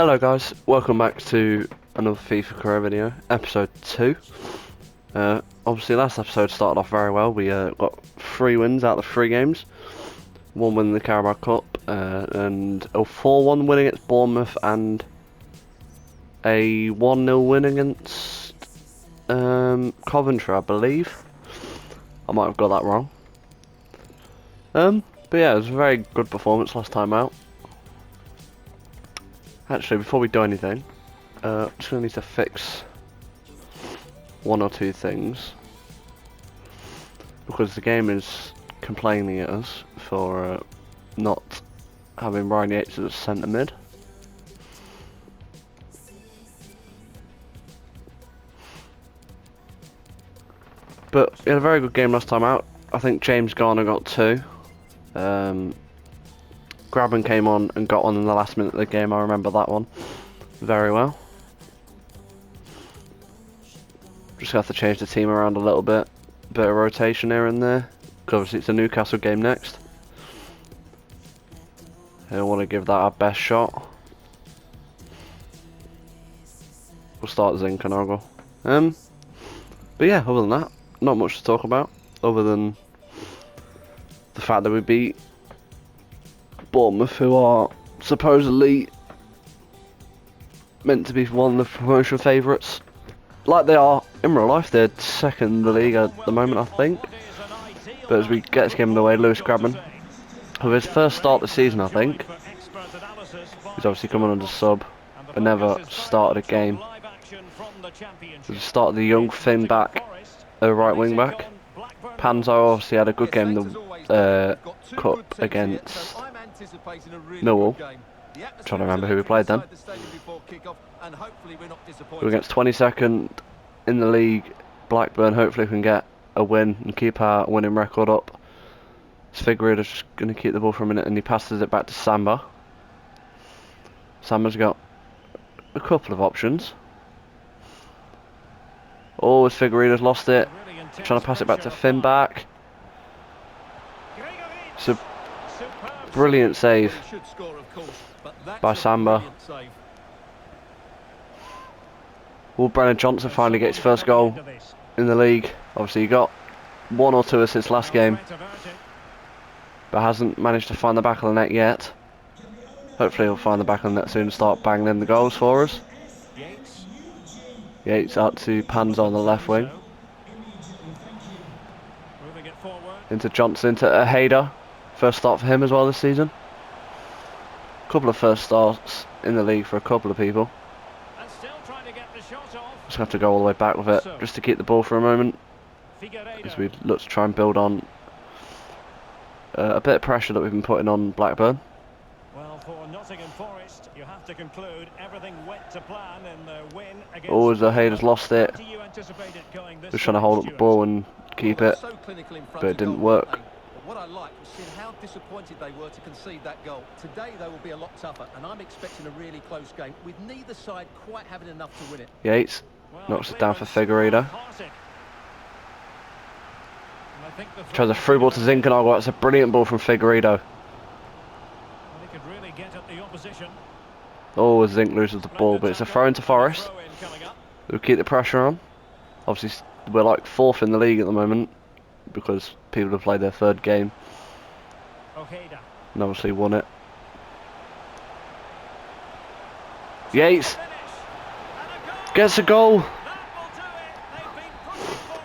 Hello guys, welcome back to another FIFA career video, episode 2. Obviously last episode started off very well. We got 3 wins out of the 3 games. 1 win in the Carabao Cup, and a 4-1 win against Bournemouth and a 1-0 win against Coventry, I believe. I might have got that wrong. But yeah, it was a very good performance last time out. Actually, before we do anything, just going to need to fix 1 or 2 things, because the game is complaining at us for not having Ryan Yates as a centre mid. But we had a very good game last time out. I think James Garner got 2. Grabban came on and got on in the last minute of the game. I remember that one very well. Just have to change the team around a little bit. Bit of rotation here and there. Because obviously it's a Newcastle game next. I want to give that our best shot. We'll start Zinchenko. But yeah, other than that, not much to talk about. Other than the fact that we beat Bournemouth, who are supposedly meant to be one of the promotion favourites. Like they are in real life, they're second in the league at the moment, I think. But as we get this game underway, Lewis Grabban, with his first start this season, I think. He's obviously coming under sub, but never started a game. He started the young Finn back, a right wing back. Panzo obviously had a good game in the cup against Millwall. Trying to remember who we played then. We're against 22nd in the league, Blackburn. Hopefully we can get a win and keep our winning record up. Figueiredo's just going to keep the ball for a minute and he passes it back to Samba. Samba's got a couple of options. Oh, Figueiredo's lost it. Trying to pass it back to Finn back. It's a brilliant save by Samba. Will Brennan Johnson finally get his first goal in the league? Obviously he got 1 or 2 assists last game, but hasn't managed to find the back of the net yet. Hopefully he'll find the back of the net soon and start banging in the goals for us. Yates out to Panzo on the left wing. Into Johnson, to Hayder. First start for him as well this season. Couple of first starts in the league for a couple of people. Just have to go all the way back with it, just to keep the ball for a moment, as we look to try and build on a bit of pressure that we've been putting on Blackburn. Well, for Nottingham Forest, you have to conclude everything went to plan in the win against. Oh, the Hayder's lost it. Just trying to hold up the ball and keep it, but it didn't work. What I liked was seeing how disappointed they were to concede that goal. Today they will be a lot tougher, and I'm expecting a really close game, with neither side quite having enough to win it. Yates knocks it down for Figueiredo. Tries a through ball to Zinchenko. That's a brilliant ball from Figueiredo. Oh, Zink loses the ball, but it's a throw into Forest. We'll keep the pressure on. Obviously, we're like 4th in the league at the moment, because people have played their 3rd game and obviously won it. Yates gets a goal.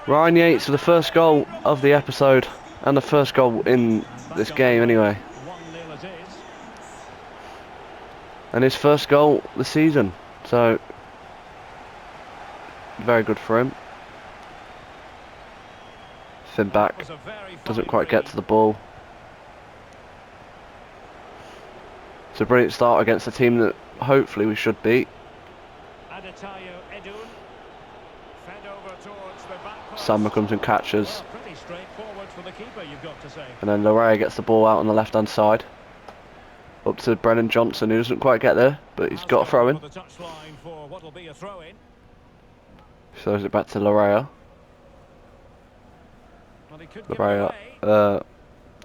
Ryan Yates for the first goal of the episode, and the first goal in this game anyway, and his first goal this season, so very good for him. Finn back, doesn't quite get to the ball. It's a brilliant start against a team that hopefully we should beat. Samba comes and catches, and then Loraya gets the ball out on the left hand side, up to Brennan Johnson, who doesn't quite get there, but he's got a throw in. Throws it back to Loraya. Loraya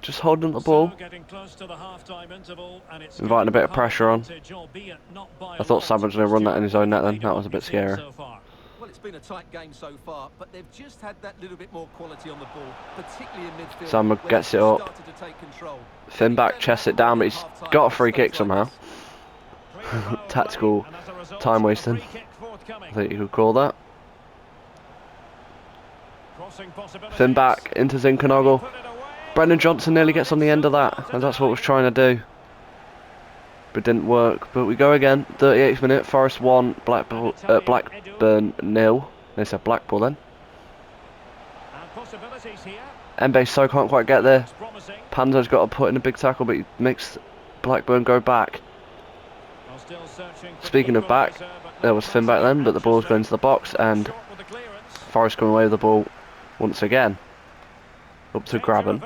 just holding the ball, So getting close to the half-time interval, and it's inviting a bit of home pressure on. advantage, albeit not by I a thought lot. Sam was going to run that in his own net Stuart, then. That was a bit what have you seen scary. so far? Well, it's been a tight game so far, but they've just had that little bit more quality on the ball, particularly in midfield. Sam where gets they've it up. started to take control. Finn back, chests it down, but he's got a free kick somehow. Tactical time wasting, I think you could call that. Finn back into Zinchenko. Brendan Johnson nearly gets on the end of that, and that's what we're trying to do. But didn't work. But we go again. 38th minute. Forest 1, Blackburn 0. They said Blackpool then. Mbe So can't quite get there. Panzo's got to put in a big tackle, but he makes Blackburn go back. Speaking of back, there was Finn back then, but the ball's going to the box, and Forest coming away with the ball once again. Up to Graben.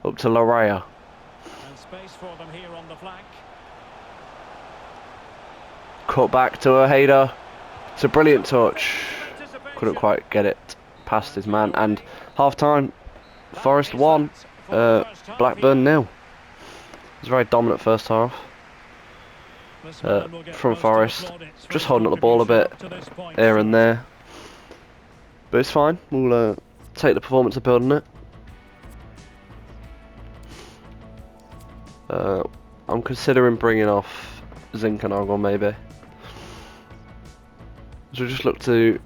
Up to Larea. Space for them here on the flank. Cut back to Ojeda. It's a brilliant touch. Couldn't quite get it past his man. And half time, Forest 1, Blackburn 0. It was a very dominant first half from Forest. Just holding up the ball a bit here and there. But it's fine. We'll take the performance of building it. I'm considering bringing off Zinchenko maybe. So just look to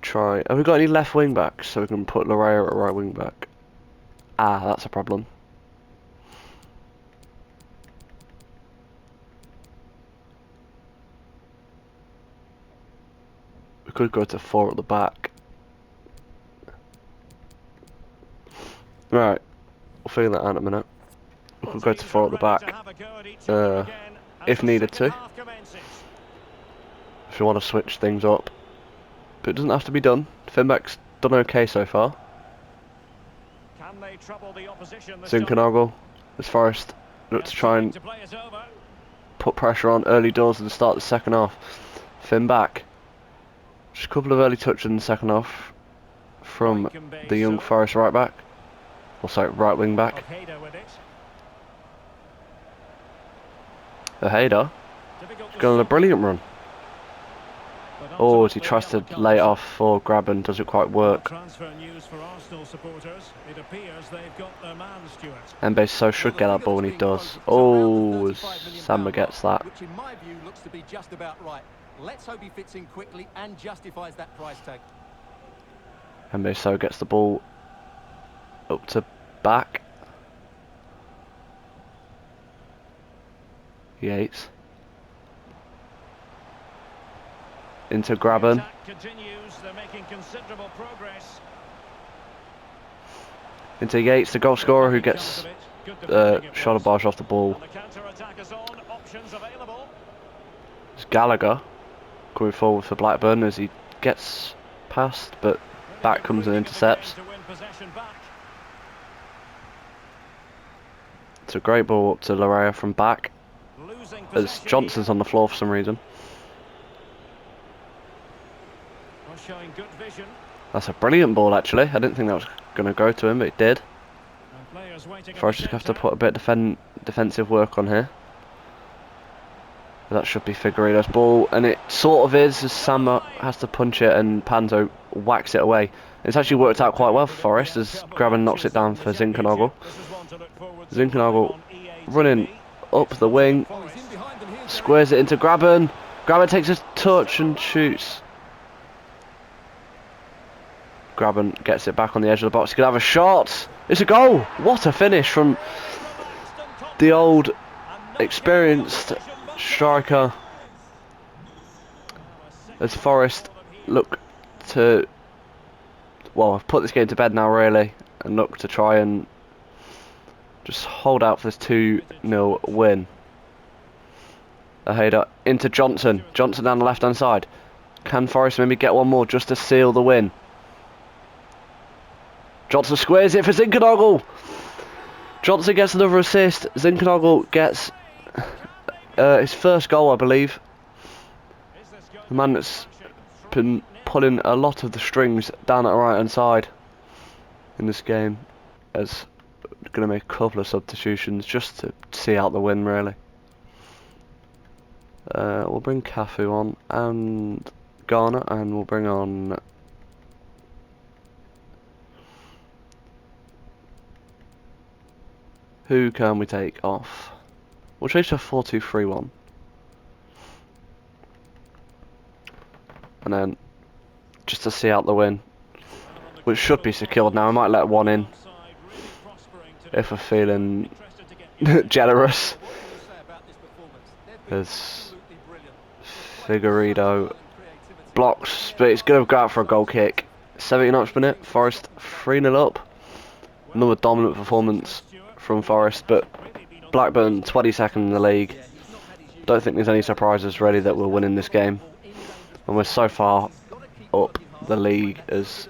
try. Have we got any left wing backs so we can put Larea at right wing back? Ah, that's a problem. We could go to 4 at the back. Right, we'll figure that out in a minute. We could go to 4 at the back, if needed to. If you want to switch things up. But it doesn't have to be done. Finback's done okay so far. Zinchenko, as Forest look to try and put pressure on early doors at the start of the second half. Finback. Just a couple of early touches in the second half from the young Forest right back. Or sorry, right wing back. Ojeda is going on a brilliant run. Oh, as he tries to lay it off for Graben, doesn't quite work. Mbe So should get that ball and he does. Oh, as Samba gets that. Which in my view looks to be just about right. Let's hope he fits in quickly and justifies that price tag. Mbe So gets the ball up to back. Yates. Into Graben. Into Yates, the goal scorer who gets shot a barge off the ball. It's Gallagher going forward for Blackburn as he gets past, but back comes and intercepts. It's a great ball up to Larea from back, as Johnson's on the floor for some reason. That's a brilliant ball actually. I didn't think that was going to go to him, but it did. Forest just have to put a bit of defensive work on here. That should be Figueiredo's ball, and it sort of is, as Sam has to punch it and Panzo whacks it away. It's actually worked out quite well for Forest as Graben knocks it down for Zinchenko. Zinchenko running up the wing, squares it into Graben. Graben takes a touch and shoots. Graben gets it back on the edge of the box. He could have a shot. It's a goal. What a finish from the old experienced striker. As Forest look to, well, I've put this game to bed now really, and look to try and just hold out for this 2-0 win. Ojeda into Johnson. Johnson down the left hand side. Can Forest maybe get one more just to seal the win? Johnson squares it for Zinchenko. Johnson gets another assist. Zinchenko gets his first goal, I believe. The man that's been pulling a lot of the strings down at the right hand side in this game, as going to make a couple of substitutions just to see out the win, really. We'll bring Cafu on and Garner, and we'll bring on who can we take off? We'll change to a 4-2-3-1, and then just to see out the win, which should be secured now. I might let one in if we're feeling generous. There's Figueiredo blocks, but it's going to go out for a goal kick. 79th minute, Forest 3-0 up. Another dominant performance from Forest, but Blackburn 22nd in the league. Don't think there's any surprises really that we're winning this game. And we're so far up the league as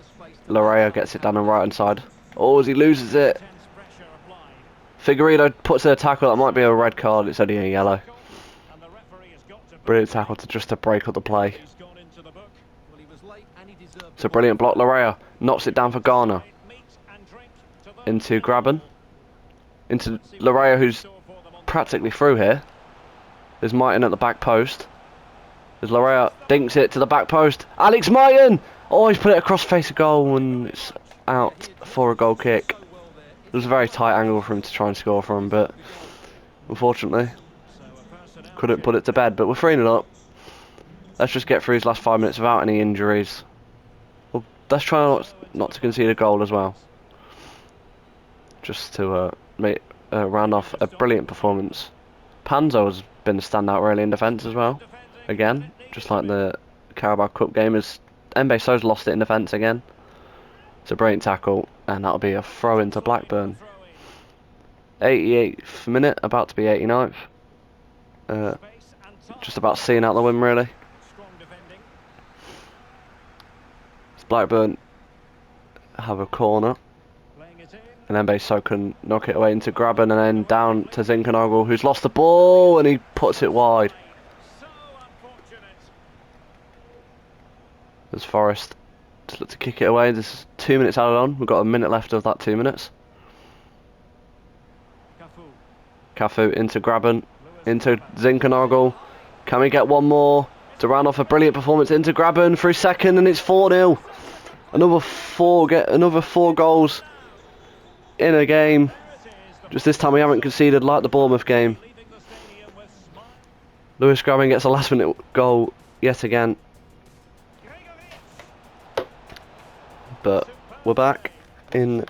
Larea gets it down the right hand side. Oh, as he loses it. Figueiredo puts in a tackle. That might be a red card. It's only a yellow. Brilliant tackle to break up the play. It's a brilliant block. Larea knocks it down for Garner. Into Graben. Into Larea, who's practically through here. There's Martin at the back post. As Larea dinks it to the back post. Alex Martin! Oh, he's put it across face of goal and it's out for a goal kick. It was a very tight angle for him to try and score from, but unfortunately couldn't put it to bed. But we're 3-0 up. Let's just get through his last 5 minutes without any injuries. Well, let's try not to concede a goal as well. Just to round off a brilliant performance. Panzo has been a standout really in defence as well. Again, just like the Carabao Cup game, as Mbe So's lost it in defence again. It's a brilliant tackle, and that'll be a throw into Blackburn. 88th minute, about to be 89th. Just about seeing out the win really. As Blackburn have a corner, and Mbe So can knock it away into Graben, and then down to Zinkernagel, who's lost the ball, and he puts it wide. As Forest just look to kick it away. There's 2 minutes added on. We've got a minute left of that 2 minutes. Cafu into Graben, into Zinkernagel. Can we get one more to round off a brilliant performance into Graben for his second, and it's 4-0. Another four goals in a game. Just this time we haven't conceded like the Bournemouth game. Lewis Graben gets a last minute goal yet again. But we're back in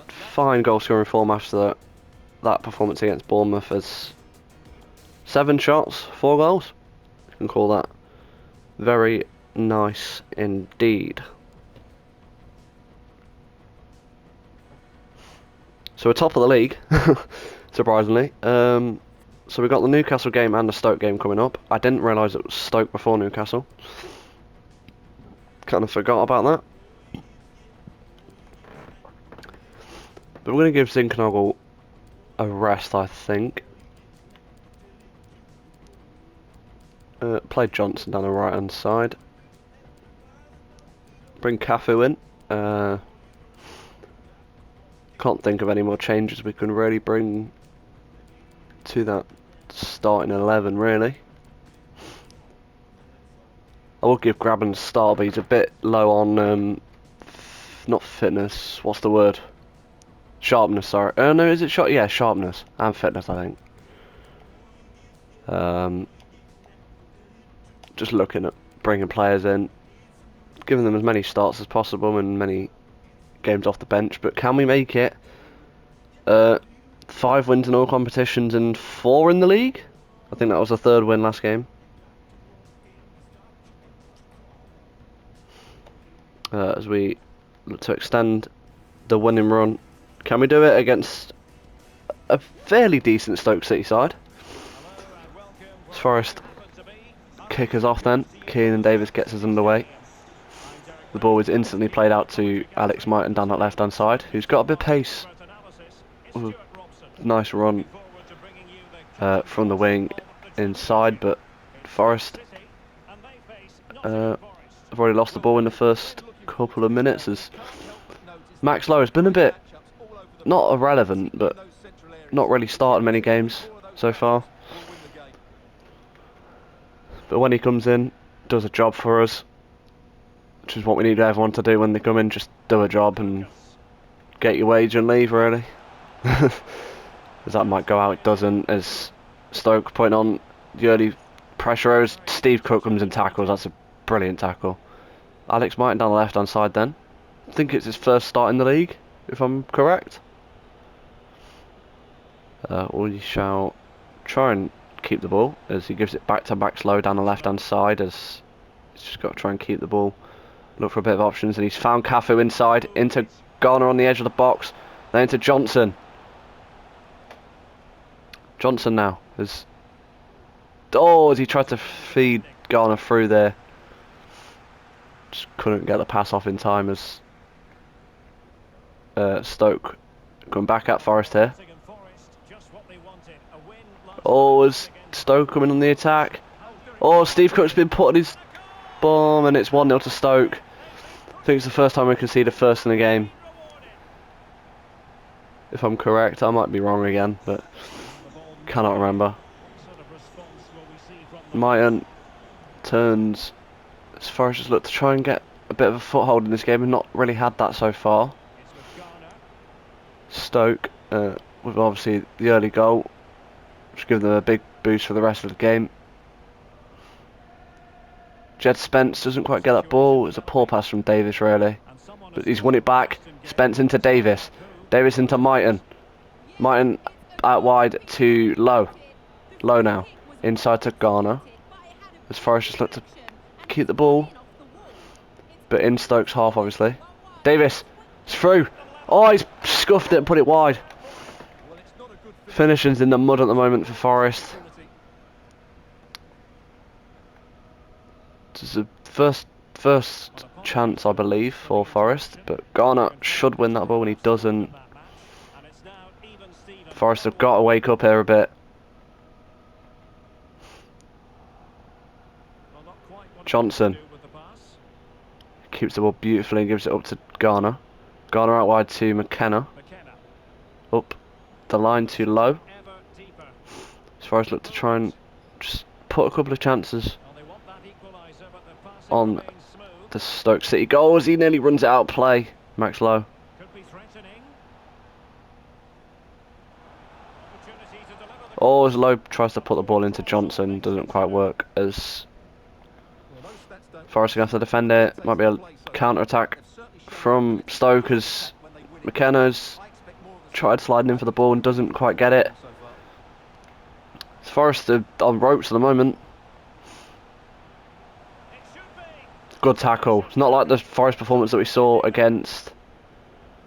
fine goal scoring form after that performance against Bournemouth. As 7 shots, 4 goals. You can call that very nice indeed. So we're top of the league, surprisingly. So we've got the Newcastle game and the Stoke game coming up. I didn't realise it was Stoke before Newcastle. Kind of forgot about that. But we're going to give Zinkernagel a rest, I think. Play Johnson down the right hand side. Bring Cafu in. Can't think of any more changes we can really bring to that starting 11 really. I will give Graben a start, but he's a bit low on not fitness, what's the word? Sharpness, sorry. No, is it yeah, sharpness and fitness, I think. Just looking at bringing players in, giving them as many starts as possible and many games off the bench. But can we make it 5 wins in all competitions and 4 in the league? I think that was the 3rd win last game. As we look to extend the winning run. Can we do it against a fairly decent Stoke City side? As Forest kick us off then. Keenan Davis gets us underway. The ball is instantly played out to Alex Martin down that left hand side, who's got a bit of pace. Nice run from the wing inside, but Forest have already lost the ball in the first couple of minutes as Max Lowe has been a bit, not irrelevant, but not really started many games so far. But when he comes in, does a job for us, which is what we need everyone to do when they come in. Just do a job and get your wage and leave, really. As that might go out, it doesn't. As Stoke putting on the early pressure, as Steve Cook comes and tackles. That's a brilliant tackle. Alex Martin down the left hand side then. I think it's his first start in the league, if I'm correct. We shall try and keep the ball as he gives it back to Max Lowe down the left hand side, as he's just got to try and keep the ball, look for a bit of options, and he's found Cafu inside, into Garner on the edge of the box, then into Johnson. Johnson now as as he tried to feed Garner through there, just couldn't get the pass off in time as Stoke going back at Forest here. As Stoke coming on the attack. Steve Cook's been put on his bum, and it's 1-0 to Stoke. I think it's the first time we can see the first in the game, if I'm correct. I might be wrong again, but cannot remember. Martin turns as Forest just look to try and get a bit of a foothold in this game, and not really had that so far. Stoke with obviously the early goal, which gives them a big boost for the rest of the game. Jed Spence doesn't quite get that ball. It's a poor pass from Davis, really, but he's won it back. Spence into Davis. Davis into Martin. Martin out wide to Lowe. Lowe now inside to Garner, as Forest just look to keep the ball, but in Stoke's half, obviously. Davis, it's through. He's scuffed it and put it wide. Finishing's in the mud at the moment for Forest. This is the first chance, I believe, for Forest, but Garner should win that ball, and he doesn't. Forest have got to wake up here a bit. Johnson keeps the ball beautifully and gives it up to Garner. Garner out wide to McKenna. Up the line to Lowe. As far as look to try and just put a couple of chances on the Stoke City goal, as he nearly runs it out of play. Max Lowe. As Lowe tries to put the ball into Johnson, doesn't quite work, as Forest are going to have to defend it. Might be a counter-attack from Stoke, as McKenna's tried sliding in for the ball and doesn't quite get it. Forest are on ropes at the moment. Good tackle. It's not like the Forest performance that we saw against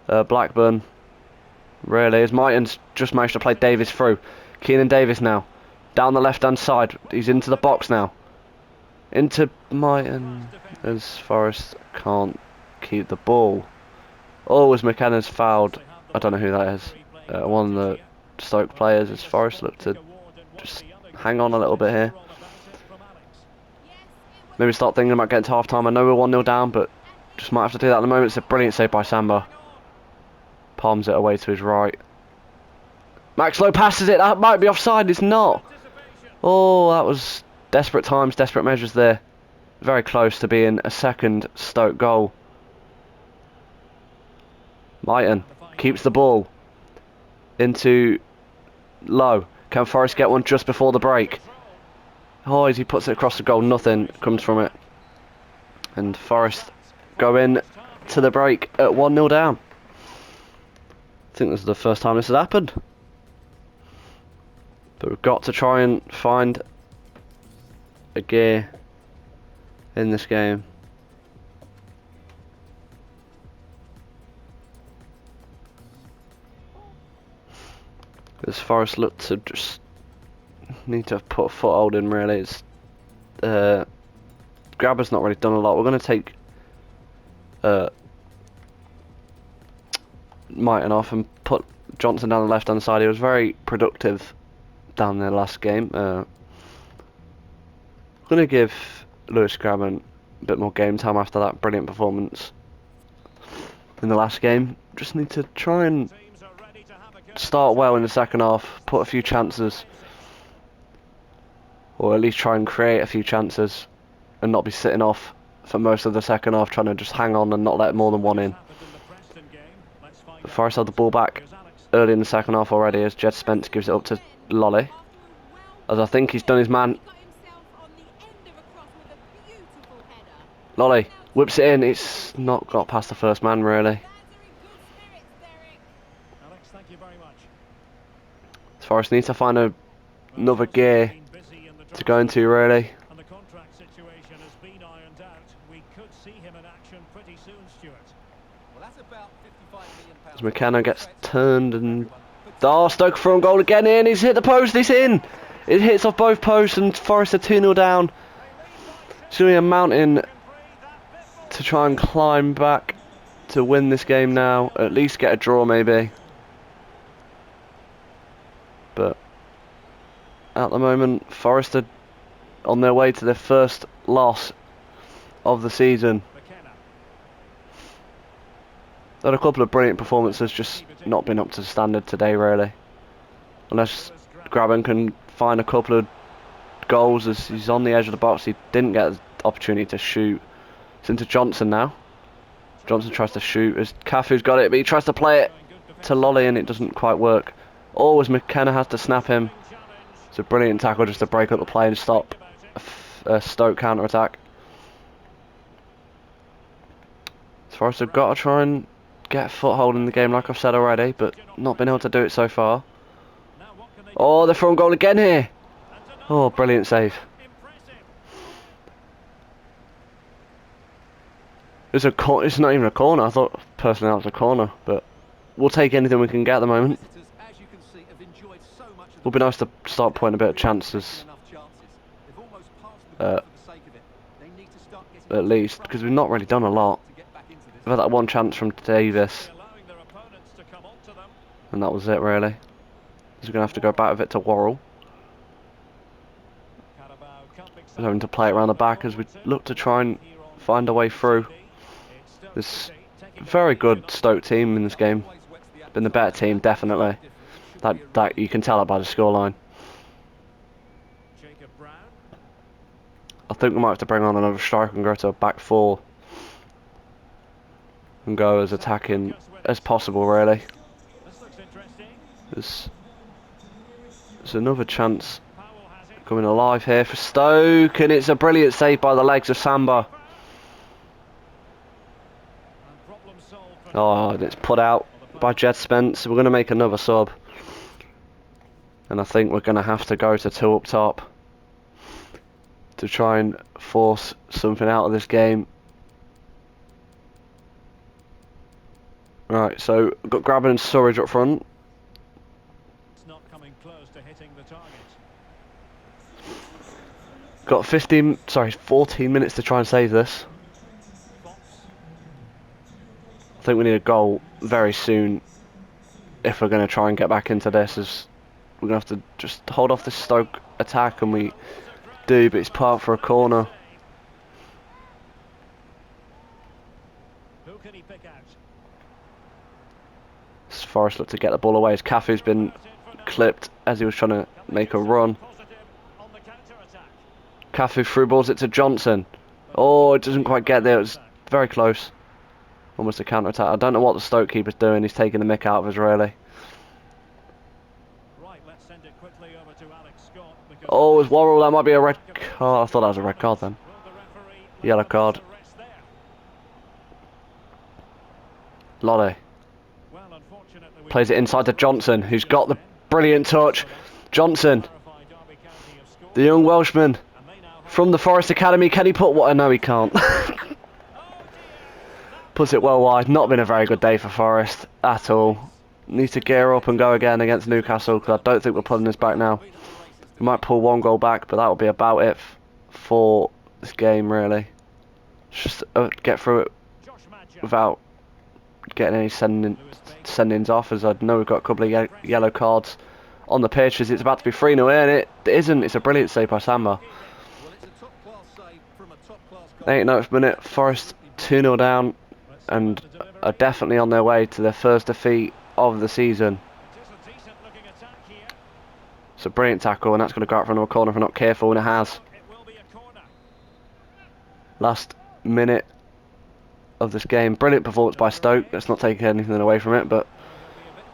Blackburn, really, as Martin's just managed to play Davis through. Keenan Davis now down the left hand side. He's into the box now. Into Martin, as Forest can't keep the ball. As McKenna's fouled. I don't know who that is. One of the Stoke players, as Forest look to just hang on a little bit here. Maybe start thinking about getting to half time. I know we're 1-0 down, but just might have to do that at the moment. It's a brilliant save by Samba. Palms it away to his right. Max Lowe passes it. That might be offside. It's not. That was desperate times, desperate measures there. Very close to being a second Stoke goal. Martin keeps the ball into Lowe. Can Forest get one just before the break? As he puts it across the goal, nothing comes from it. And Forest go in to the break at 1-0 down. I think this is the first time this has happened. But we've got to try and find a gear in this game. As Forest look to just need to put a foothold in, really. It's Grabber's not really done a lot. We're going to take Martin off and put Johnson down the left hand side. He was very productive down there last game. I'm going to give Lewis Grabban a bit more game time after that brilliant performance. in the last game. Just need to try and start well in the second half, put a few chances, or at least try and create a few chances, and not be sitting off for most of the second half, trying to just hang on and not let more than one in. But Forest had the ball back early in the second half already, as Jed Spence gives it up to Lolly, as I think he's done his man. Lolly whips it in. It's not got past the first man really. Forest needs to find another gear to go into really. And the contract situation has been ironed out. We could see him in action pretty soon, Stuart. Well, that's about £55 million. As McKenna gets turned and Stoke from goal again in. He's hit the post. He's in. It hits off both posts and Forest are 2-0 down. Showing a mountain to try and climb back to win this game now. At least get a draw maybe. But at the moment, Forest are on their way to their first loss of the season. Had a couple of brilliant performances, just not been up to standard today really. Unless Grabban can find a couple of goals as he's on the edge of the box. He didn't get the opportunity to shoot. It's into Johnson now. Johnson tries to shoot as Cafu's got it, but he tries to play it to Lolly and it doesn't quite work. Always McKenna has to snap him. It's a brilliant tackle just to break up the play and stop a Stoke counter-attack. Forest have got to try and get a foothold in the game like I've said already, but not been able to do it so far. Oh, they're throwing goal again here. Oh, brilliant save. It's not even a corner. I thought personally that was a corner, but we'll take anything we can get at the moment. Would be nice to start putting a bit of chances, at least, because we've not really done a lot. We've had that one chance from Davis, and that was it really. He's going to have to go back with it to Worrell. We're having to play it around the back as we look to try and find a way through. This very good Stoke team in this game. Been the better team, definitely. That you can tell that by the scoreline. I think we might have to bring on another striker and go to a back four and go as attacking as possible really. There's another chance coming alive here for Stoke, and it's a brilliant save by the legs of Samba. Oh, and it's put out by Jed Spence. We're going to make another sub, and I think we're going to have to go to two up top to try and force something out of this game. Right, so we've got Grabban and Surridge up front. It's not coming close to hitting the target. Got 14 minutes to try and save this. I think we need a goal very soon if we're going to try and get back into this, as we're going to have to just hold off this Stoke attack, and we do, but it's part for a corner. Who can he pick out? Forest look to get the ball away as Cafu's been clipped as he was trying to make a run. Cafu through balls it to Johnson. Oh, it doesn't quite get there. It was very close. Almost a counter attack. I don't know what the Stoke keeper's doing. He's taking the mick out of us really. Oh, it's Worrell. That might be a red card. I thought that was a red card then. Yellow card. Lolly plays it inside to Johnson, who's got the brilliant touch. Johnson, the young Welshman from the Forest Academy. Can he put what? No, he can't. Puts it well wide. Not been a very good day for Forest at all. Needs to gear up and go again against Newcastle, because I don't think we're pulling this back now. We might pull one goal back, but that will be about it for this game really. Just get through it without getting any sendings off, as I know we've got a couple of yellow cards on the pitch as it's about to be 3-0 in. It isn't. It's a brilliant save by Samba. 89th minute, Forest 2-0 down. and are definitely on their way to their first defeat of the season. It's a brilliant tackle, and that's going to go out for another corner if we're not careful, and it has. Last minute of this game. Brilliant performance by Stoke. Let's not take anything away from it, but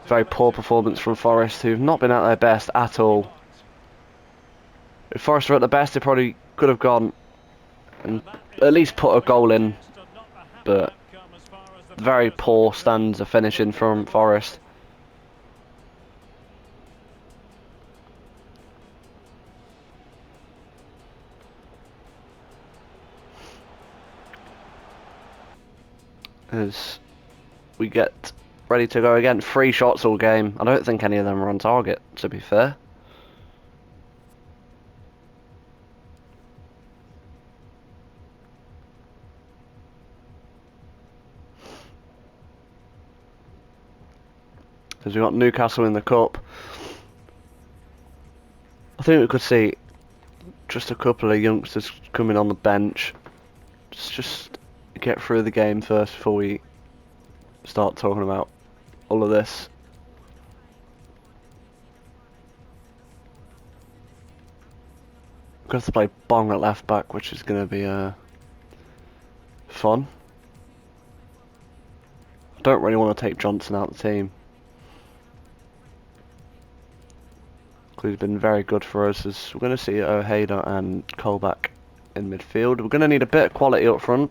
very poor performance from Forest, who've not been at their best at all. If Forest were at the best, they probably could have gone and at least put a goal in, but very poor stands of finishing from Forest. As we get ready to go again, 3 shots all game. I don't think any of them are on target, to be fair. Because we've got Newcastle in the cup. I think we could see just a couple of youngsters coming on the bench. Just get through the game first before we start talking about all of this. We're going to have to play Bong at left back, which is going to be fun. I don't really want to take Johnson out of the team. He's been very good for us, as we're going to see Ojeda and Colback in midfield. We're going to need a bit of quality up front.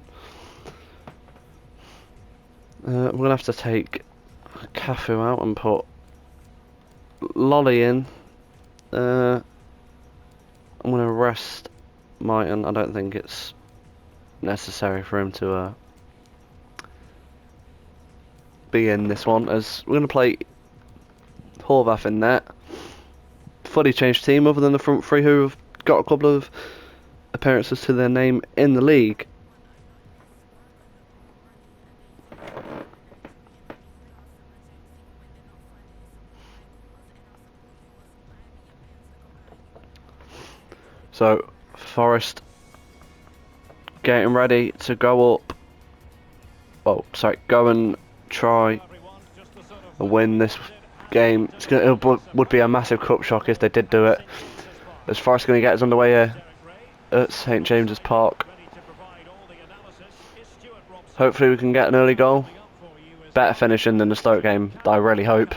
We're going to have to take Cafu out and put Lolly in. I'm going to rest Mighton. I don't think it's necessary for him to be in this one, as we're going to play Horvath in net. Fully changed team other than the front three, who have got a couple of appearances to their name in the league. So Forest getting ready to go up. Oh, sorry, go and try and win this game. It would be a massive cup shock if they did do it. As Forest going to get us underway here at St James's Park. Hopefully we can get an early goal. Better finishing than the Stoke game, I really hope.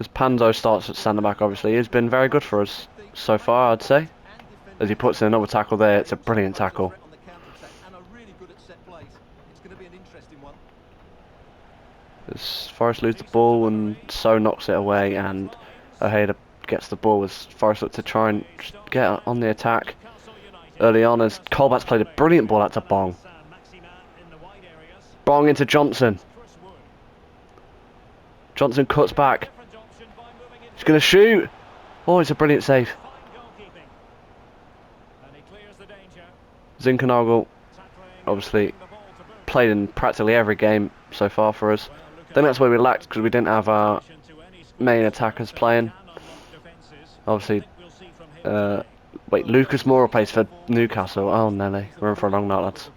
As Panzo starts at centre back, obviously, he's been very good for us so far, I'd say. As he puts in another tackle there, it's a brilliant tackle. As Forest lose the ball and So knocks it away, and Ojeda gets the ball as Forest look to try and get on the attack early on, as Colback's played a brilliant ball out to Bong. Bong into Johnson. Johnson cuts back. He's going to shoot. Oh, it's a brilliant save. Zinkernagel obviously played in practically every game so far for us. I think that's where we lacked, because we didn't have our main attackers playing. Obviously, wait, Lucas Moura plays for Newcastle. Oh, Nelly, we're in for a long night, lads.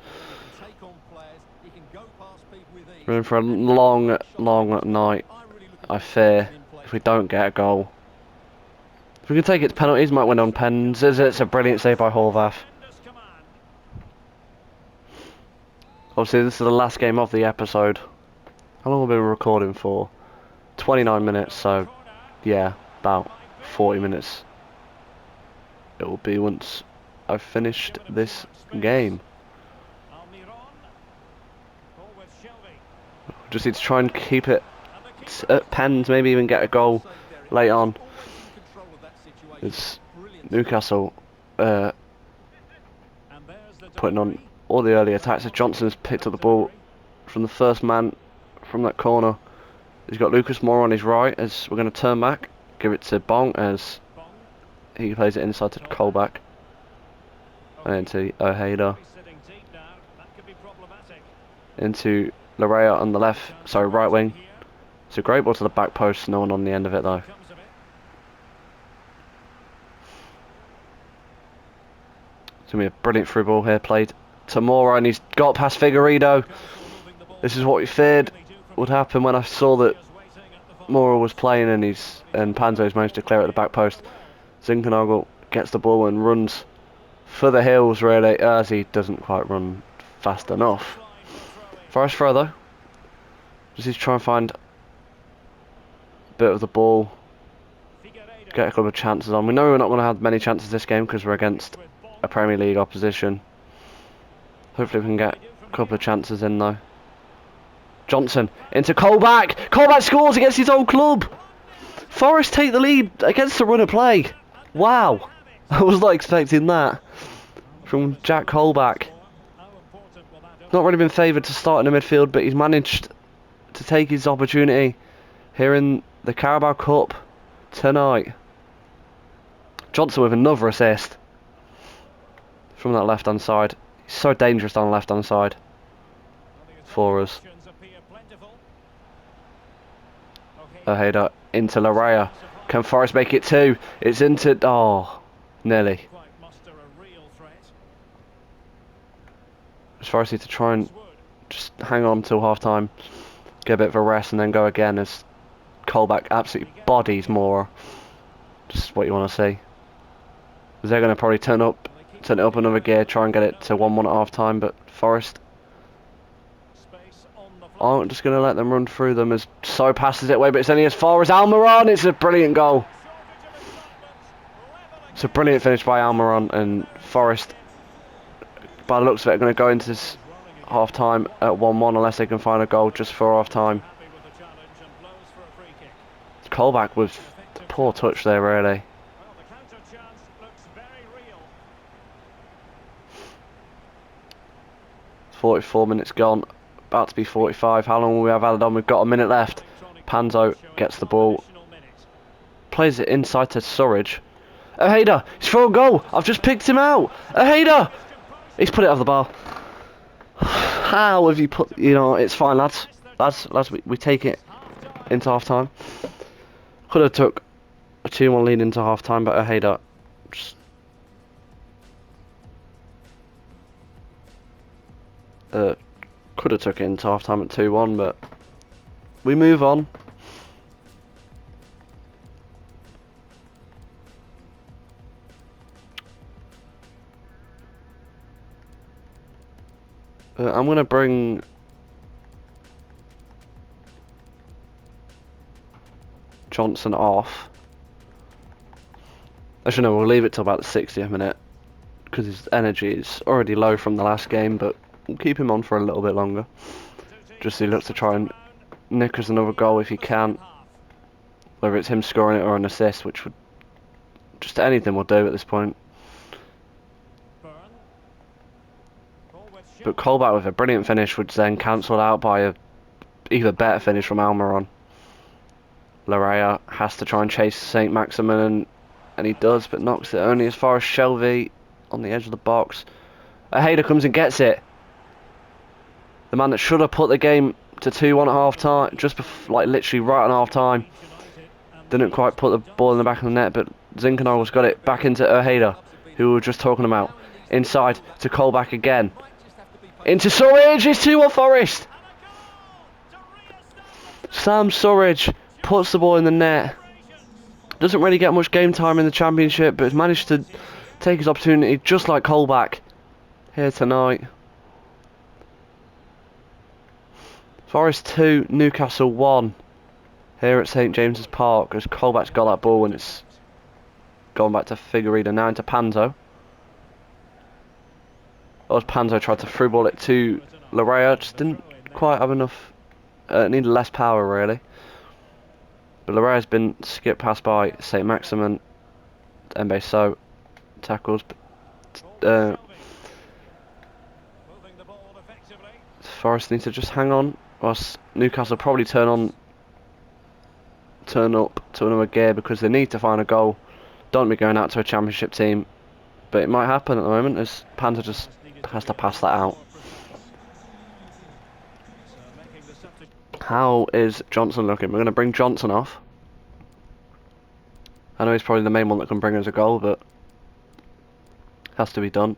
We're in for a long, long night, I fear, if we don't get a goal. If we can take it to penalties, might win on pens. It's a brilliant save by Horvath. Obviously, this is the last game of the episode. How long have we been recording for? 29 minutes, so yeah, about 40 minutes it will be once I've finished this game. Just need to try and keep it at pens, maybe even get a goal late on. It's Newcastle putting on all the early attacks. As Johnson's picked up the ball from the first man from that corner. He's got Lucas Moura on his right, as we're going to turn back, give it to Bong as he plays it inside to Colback, and into Ojeda, into Larea on the left, sorry, right wing. It's a great ball to the back post, no one on the end of it though. It's going to be a brilliant through ball here played to Mora, and he's got past Figueiredo. This is what we feared would happen when I saw that Mora was playing and Panzo's managed to clear at the back post. Zinkernagel gets the ball and runs for the hills, really, as he doesn't quite run fast enough. Forest throw though. Just need to try and find a bit of the ball, get a couple of chances on. We know we're not going to have many chances this game because we're against a Premier League opposition. Hopefully we can get a couple of chances in though. Johnson into Colback. Colback scores against his old club. Forest take the lead against the run of play. Wow, I was not expecting that from Jack Colback. Not really been favoured to start in the midfield, but he's managed to take his opportunity here in the Carabao Cup tonight. Johnson with another assist from that left hand side. He's so dangerous on the left hand side for us. Ojeda into Larrea. Can Forest make it two? It's into... oh, nearly. Forest need to try and just hang on until half time, get a bit of a rest and then go again as Colback absolutely bodies Mora. Just what you want to see. They're going to probably turn it up another gear, try and get it to 1-1 at half time, but Forest aren't just going to let them run through them as So passes it away, but it's only as far as Almiron. It's a brilliant goal. It's a brilliant finish by Almiron, and Forest, by the looks of it, are going to go into this half time at 1-1 unless they can find a goal just for half time. Colback with the poor touch there, really. 44 minutes gone, about to be 45. How long will we have added on? We've got a minute left. Panzo gets the ball, plays it inside to Surridge. Ojeda, he's for a goal. I've just picked him out. Ojeda, he's put it off the bar. How have you put? You know, it's fine, lads. We take it into half time. Could have took a 2-1 lead into half time, but Ojeda just could have took it into half time at 2-1, but we move on. I'm going to bring Johnson off. Actually no, we'll leave it till about the 60th minute because his energy is already low from the last game, but we'll keep him on for a little bit longer. Just so he looks to try and nick us another goal if he can. Whether it's him scoring it or an assist, which would just anything will do at this point. But Colback with a brilliant finish, which then cancelled out by a even better finish from Almiron. Larrea has to try and chase St. Maximin, and he does, but knocks it only as far as Shelby on the edge of the box. Ojeda comes and gets it. The man that should have put the game to 2-1 at half time, just like literally right on half time, didn't quite put the ball in the back of the net, but Zinkernagel's got it back into Ojeda, who we were just talking about. Inside to Colback again. Into Surridge, it's 2-1 Forest. Sam Surridge puts the ball in the net. Doesn't really get much game time in the Championship, but has managed to take his opportunity just like Colback here tonight. Forest 2, Newcastle 1 here at St James's Park as Colback's got that ball and it's gone back to Figueiredo, now into Panzo. As Panzo tried to through ball it to Larrea, just didn't quite have enough, needed less power really. But Larrea's been skipped past by St Maximin. Mbe So tackles, but Forest needs to just hang on, whilst Newcastle probably turn up to another gear because they need to find a goal. Don't be going out to a Championship team, but it might happen at the moment as Panzer just has to pass that out. How is Johnson looking? We're going to bring Johnson off. I know he's probably the main one that can bring us a goal, but has to be done.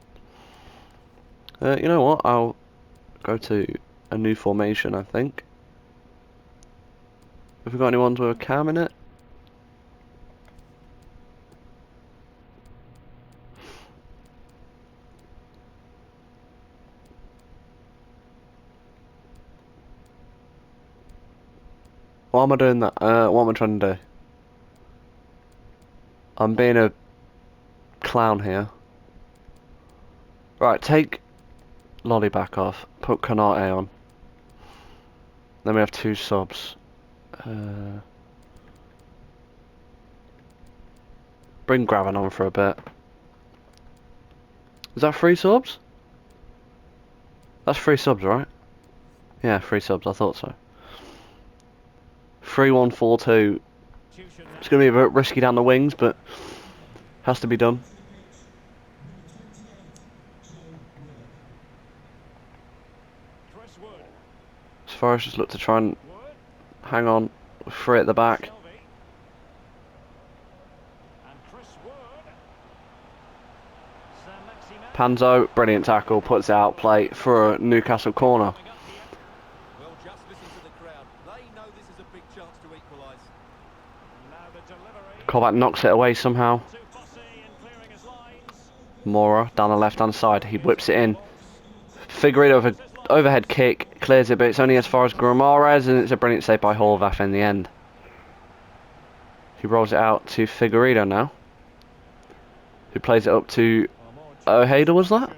You know what? I'll go to a new formation, I think. Have we got any ones with a cam in it? Why am I doing that? What am I trying to do? I'm being a clown here. Right, take Lolly back off. Put Canate on. Then we have 2 subs. Bring Graven on for a bit. Is that 3 subs? That's 3 subs, right? Yeah, 3 subs. I thought so. 3-1-4-2. It's going to be a bit risky down the wings, but has to be done. As far as just look to try and hang on with 3 at the back. Panzo, brilliant tackle, puts it out play for a Newcastle corner. Well, just listen to the crowd. They know this is a big chance to equalise. Colback knocks it away somehow. Mora down the left hand side, he whips it in. Figueredo with an overhead kick, clears it, but it's only as far as Guimaraes, and it's a brilliant save by Horvath in the end. He rolls it out to Figueredo now, who plays it up to Ojeda, was that?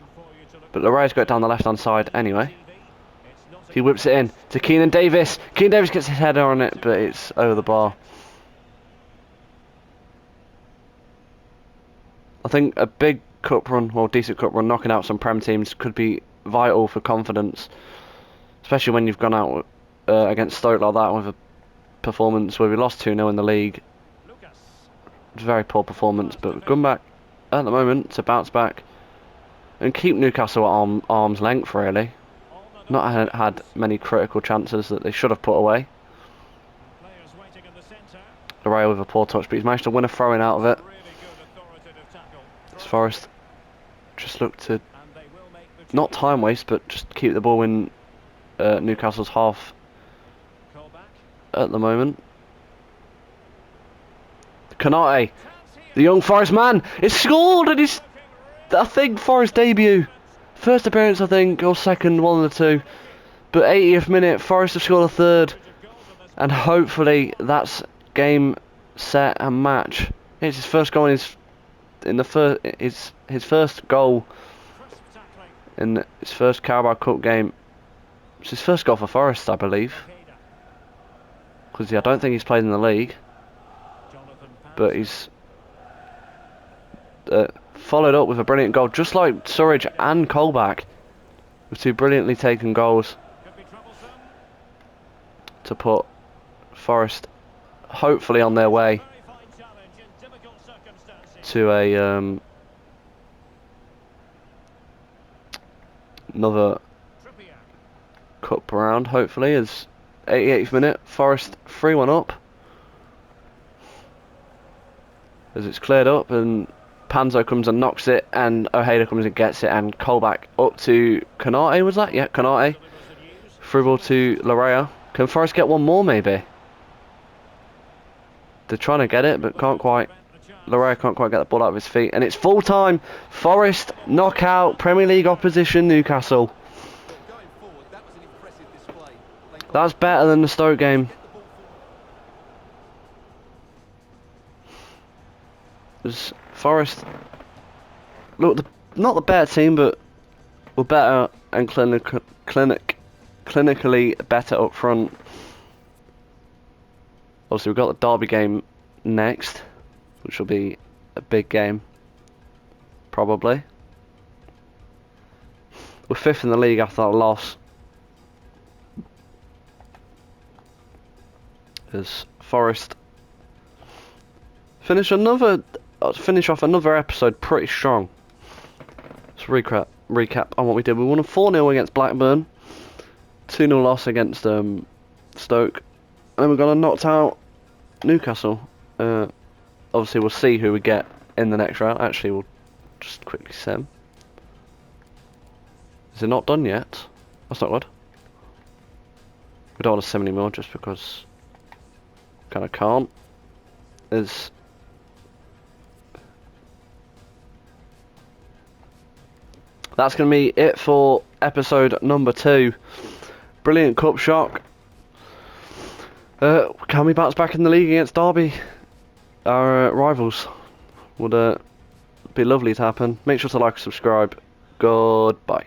But Laraya's got it down the left hand side anyway. He whips it in to Keenan Davis. Keenan Davis gets his header on it, but it's over the bar. I think a big cup run, or decent cup run, knocking out some Prem teams could be vital for confidence. Especially when you've gone out against Stoke like that with a performance where we lost 2-0 in the league. It's a very poor performance, but we've gone back at the moment to bounce back and keep Newcastle at arm's length, really. Not had many critical chances that they should have put away. Loraya with a poor touch, but he's managed to win a throw-in out of it. As Forest just look to not time waste, but just keep the ball in Newcastle's half at the moment. Canate, the young Forest man, is scored, and he's, I think, Forest debut. First appearance, I think, or second, one of the two. But 80th minute, Forest have scored a third, and hopefully that's game, set, and match. It's his first goal in his first goal in his first Carabao Cup game. It's his first goal for Forest, I believe, because I don't think he's played in the league. But he's followed up with a brilliant goal, just like Surridge and Colback, with 2 brilliantly taken goals to put Forest hopefully on their way to a another cup round, hopefully. As 88th minute, Forest 3-1 up. As it's cleared up, and Panzo comes and knocks it, and Ojeda comes and gets it, and Colback up to Canate, was that? Yeah, Canate. Through ball to Larea. Can Forest get one more, maybe? They're trying to get it, but can't quite. Larea can't quite get the ball out of his feet, and it's full time. Forest knockout Premier League opposition Newcastle. That's better than the Stoke game. As Forest look, not the better team, but we're better and clinically better up front. Obviously, we've got the Derby game next, which will be a big game, probably. We're 5th in the league after that loss. As Forest finish off another episode pretty strong. Let's recap on what we did. We won a 4-0 against Blackburn, 2-0 loss against Stoke, and then we're gonna knocked out Newcastle. Obviously, we'll see who we get in the next round. Actually, we'll just quickly see them. Is it not done yet? That's not good. We don't want to sim anymore just because kind of can't. That's going to be it for episode number 2. Brilliant cup shock. Can we bounce back in the league against Derby? Our rivals. Would be lovely to happen. Make sure to like and subscribe. Goodbye.